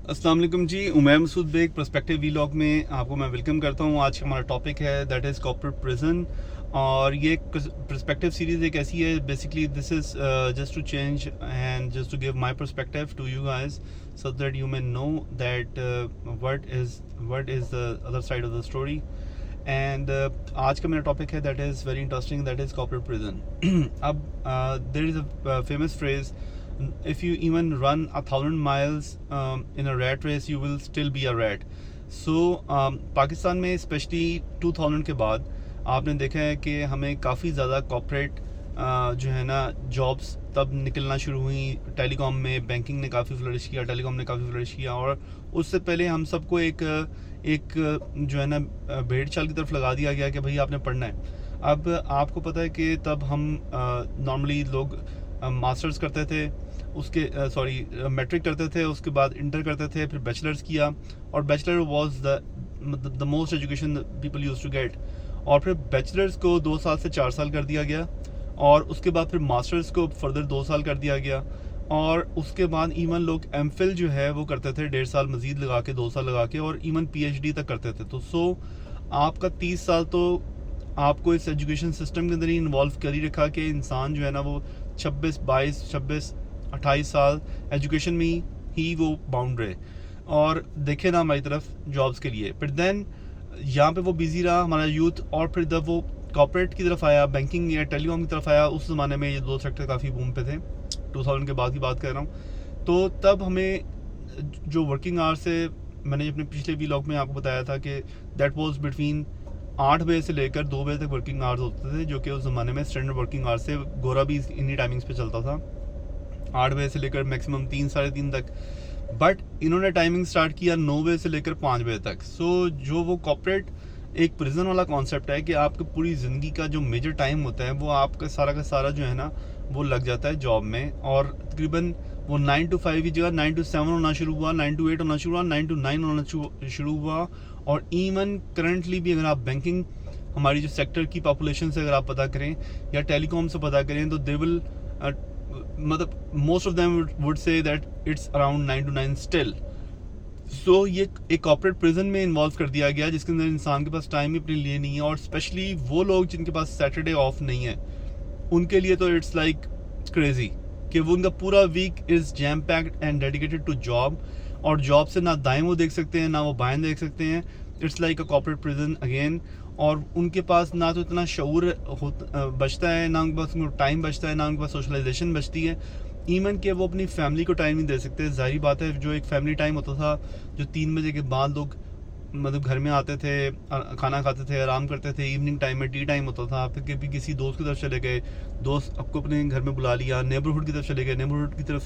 अस्सलाम वालेकुम जी, उमैर मसूद बेग पर्सपेक्टिव वीलॉग में आपको मैं वेलकम करता हूँ। आज हमारा टॉपिक है दैट इज़ कॉर्पोरेट प्रिजन। और ये पर्सपेक्टिव सीरीज़ एक ऐसी है, basically this is just to change and just to give my perspective to you guys so that you may know that what is the other side of the story. And आज का मेरा topic है that is very interesting, that is corporate prison. अब there is a famous phrase, if you even run 1,000 miles in a rat race you will still be a rat. So Pakistan में specially 2000 के बाद आपने देखा है कि हमें काफ़ी ज़्यादा कॉर्पोरेट जो है ना जॉब्स तब निकलना शुरू हुई। टेलीकॉम में बैंकिंग ने काफ़ी फ्लरिश किया, टेलीकॉम ने काफ़ी फ्लरिश किया। और उससे पहले हम सबको एक जो है ना भेड़ चाल की तरफ लगा दिया गया कि भाई आपने पढ़ना है। अब आपको पता है कि तब हम नॉर्मली लोग मास्टर्स करते थे, उसके मैट्रिक करते थे, उसके बाद इंटर करते थे, फिर बैचलर्स किया। और bachelor was the most education people use to get. और फिर बैचलर्स को 2 साल से 4 साल कर दिया गया, और उसके बाद फिर मास्टर्स को फर्दर 2 साल कर दिया गया। और उसके बाद इवन लोग एमफिल जो है वो करते थे 1.5 साल मजीद लगा के, 2 साल लगा के, और इवन पीएचडी तक करते थे। तो आपका 30 साल तो आपको इस एजुकेशन सिस्टम के अंदर ही इन्वॉल्व कर ही रखा कि इंसान जो है ना वो 26, 22, 26, 28 साल एजुकेशन में ही वो बाउंड रहे और देखे ना हमारी तरफ जॉब्स के लिए। फिर देन यहाँ पे वो बिजी रहा हमारा यूथ, और फिर जब वो कॉर्पोरेट की तरफ आया, बैंकिंग या टेलीकॉम की तरफ आया, उस ज़माने में ये 2 सेक्टर काफ़ी बूम पे थे। 2000 के बाद की बात कर रहा हूँ। तो तब हमें जो वर्किंग आवर्स से, मैंने अपने पिछले व्लॉग में आपको बताया था कि दैट वाज बिटवीन 8 बजे से लेकर 2 बजे तक वर्किंग आवर्स होते थे, जो कि उस ज़माने में स्टैंडर्ड वर्किंग आवर्स से। गोरा भी इन्हीं टाइमिंग्स पे चलता था, 8 बजे से लेकर मैक्सिमम 3, साढ़े 3 तक। बट इन्होंने टाइमिंग स्टार्ट किया 9 बजे से लेकर 5 बजे तक। जो वो कॉर्पोरेट एक प्रिजन वाला कॉन्सेप्ट है कि आपकी पूरी ज़िंदगी का जो मेजर टाइम होता है वो आपका सारा का सारा जो है ना वो लग जाता है जॉब में। और तकरीबन वो 9 to 5 की जगह 9 to 7 होना शुरू हुआ, 9 to 8 होना शुरू हुआ, 9 to 9 होना शुरू हुआ। और इवन करंटली भी अगर आप बैंकिंग, हमारी जो सेक्टर की पॉपुलेशन से अगर आप पता करें या टेलीकॉम से पता करें, तो दे विल मतलब most of them would say that it's around 9 to 9 still. ये एक कॉर्पोरेट प्रिजन में इन्वॉल्व कर दिया गया, जिसके अंदर इंसान के पास टाइम ही अपने लिए नहीं है। और स्पेशली वो लोग जिनके पास सैटरडे ऑफ नहीं है, उनके लिए तो इट्स लाइक क्रेजी कि वो उनका पूरा week is jam packed and dedicated to job. और जॉब से ना दाएं वो देख सकते हैं, ना वो बाएं देख सकते हैं। It's like a corporate prison again. और उनके पास ना तो इतना शऊर बचता है, ना उनके पास टाइम बचता है, ना उनके पास सोशलाइजेशन बचती है। इवन कि वो अपनी फैमिली को टाइम नहीं दे सकते। जाहिर बात है, जो एक फैमिली टाइम होता था, जो 3 बजे के बाद लोग मतलब घर में आते थे, खाना खाते थे, आराम करते थे, इवनिंग टाइम में टी टाइम होता था, फिर कभी किसी दोस्त की तरफ चले गए, दोस्त आपको अपने घर में बुला लिया, नेबरहुड की तरफ चले गए, नेबरहुड की तरफ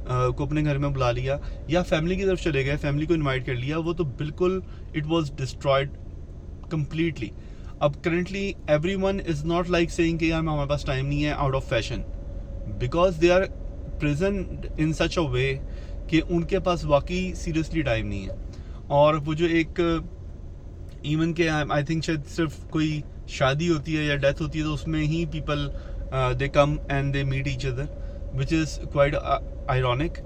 को अपने घर में बुला लिया, या फैमिली की तरफ चले गए, फैमिली को इनवाइट कर लिया। वो तो बिल्कुल इट वाज डिस्ट्रॉयड कंप्लीटली। अब currently everyone is not like saying कि यार हमारे पास टाइम नहीं है out of fashion, because they are present in such a way कि उनके पास वाकई सीरियसली टाइम नहीं है। और वो जो एक इवन के आई थिंक शायद सिर्फ कोई शादी होती है या डेथ होती है तो उसमें ही people they come and they meet each other, which is quite ironic.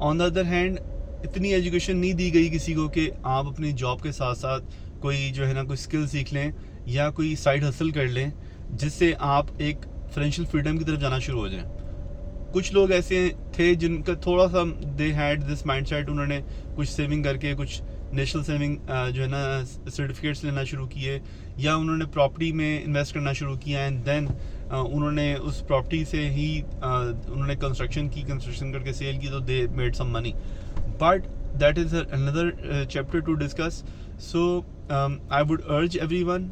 On the other hand इतनी एजुकेशन नहीं दी गई किसी को कि आप अपनी जॉब के साथ साथ कोई जो है ना कोई स्किल सीख लें या कोई साइड हसल कर लें, जिससे आप एक फाइनेंशियल फ्रीडम की तरफ जाना शुरू हो जाएं। कुछ लोग ऐसे थे जिनका थोड़ा सा दे हैड दिस माइंडसेट, उन्होंने कुछ सेविंग करके कुछ नेशनल सेविंग जो है ना सर्टिफिकेट्स लेना शुरू किए, या उन्होंने प्रॉपर्टी में इन्वेस्ट करना शुरू किया, एंड देन उन्होंने उस प्रॉपर्टी से ही उन्होंने कंस्ट्रक्शन करके सेल की, तो they made some money. But that is another chapter to discuss. So I would urge everyone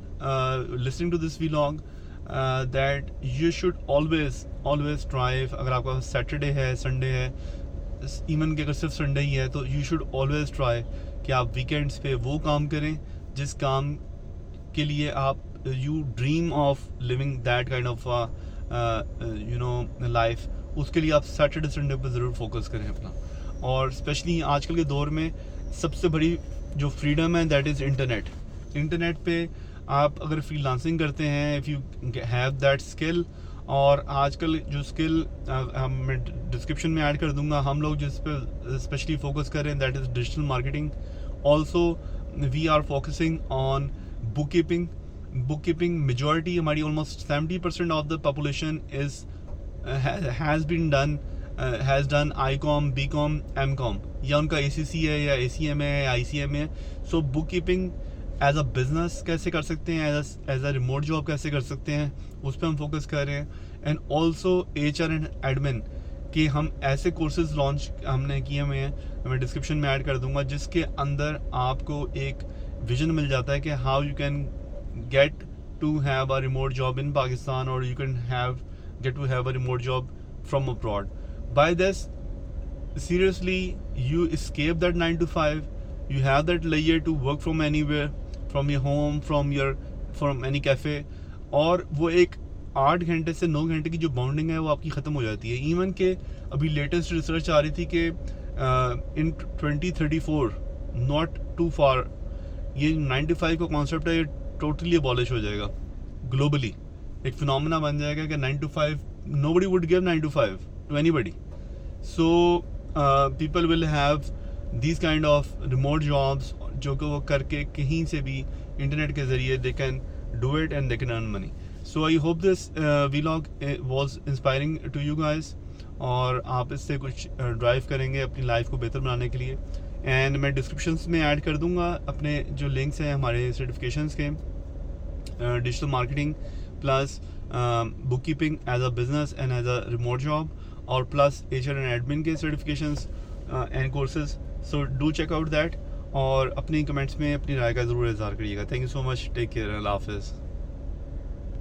listening to this vlog that you should always strive। अगर आपका सैटरडे है, संडे है, इवन कि अगर सिर्फ संडे ही है, तो यू शुड ऑलवेज ट्राई कि आप वीकेंड्स पे वो काम करें जिस काम के लिए आप you dream of living that kind of you know life. उसके लिए आप सैटरडे संडे पर ज़रूर फोकस करें अपना। और स्पेशली आजकल के दौर में सबसे बड़ी जो फ्रीडम है दैट इज़ इंटरनेट पे आप अगर फ्रीलांसिंग करते हैं, if you have that skill, और आजकल जो स्किल मैं डिस्क्रिप्शन में ऐड कर दूंगा, हम लोग जिस पे स्पेशली फोकस कर रहे हैं that is digital marketing. Also we are focusing on book keeping. Majority हमारी almost 70% of the population is has been done has done ICOM, BCom, MCom, या उनका ACC है या ACM है या ICM है. So bookkeeping as a business कैसे कर सकते हैं, एज अ रिमोट जॉब कैसे कर सकते हैं, उस पर हम फोकस कर रहे हैं. And also HR and admin कि हम ऐसे कोर्सेज लॉन्च हमने किए हुए हैं, मैं डिस्क्रिप्शन में ऐड कर दूंगा, जिसके अंदर आपको एक विजन मिल जाता है कि how you can get to have a remote job in Pakistan, और you can get to have a remote job from abroad. By this, seriously, you escape that 9 to 5. You have that layer to work from anywhere, from your home, from any cafe. और वो एक 8 घंटे से 9 घंटे की जो bounding है वो आपकी ख़त्म हो जाती है. इवन के अभी लेटेस्ट रिसर्च आ रही थी कि इन 2034 नॉट टू फार ये 9 to 5 का कॉन्सेप्ट है, ये टोटली अबॉलिश हो जाएगा ग्लोबली. एक फिनोमेना बन जाएगा कि 9 to 5 nobody would give 9 to 5 to anybody. So people will have these kind of remote jobs जो कि वो करके कहीं से भी इंटरनेट के ज़रिए they can do it and they can earn money. So I hope this vlog was inspiring to you guys, और आप इससे कुछ ड्राइव करेंगे अपनी लाइफ को बेहतर बनाने के लिए. एंड मैं डिस्क्रिप्शंस में ऐड कर दूंगा अपने जो लिंक्स हैं हमारे सर्टिफिकेशंस के, digital marketing plus bookkeeping as a business and as a remote job, और प्लस HR एंड एडमिन के certifications and courses. So do check out that, और अपनी कमेंट्स में अपनी राय का ज़रूर इज़हार करिएगा. Thank you so much. Take care. अल्लाह हाफिज़.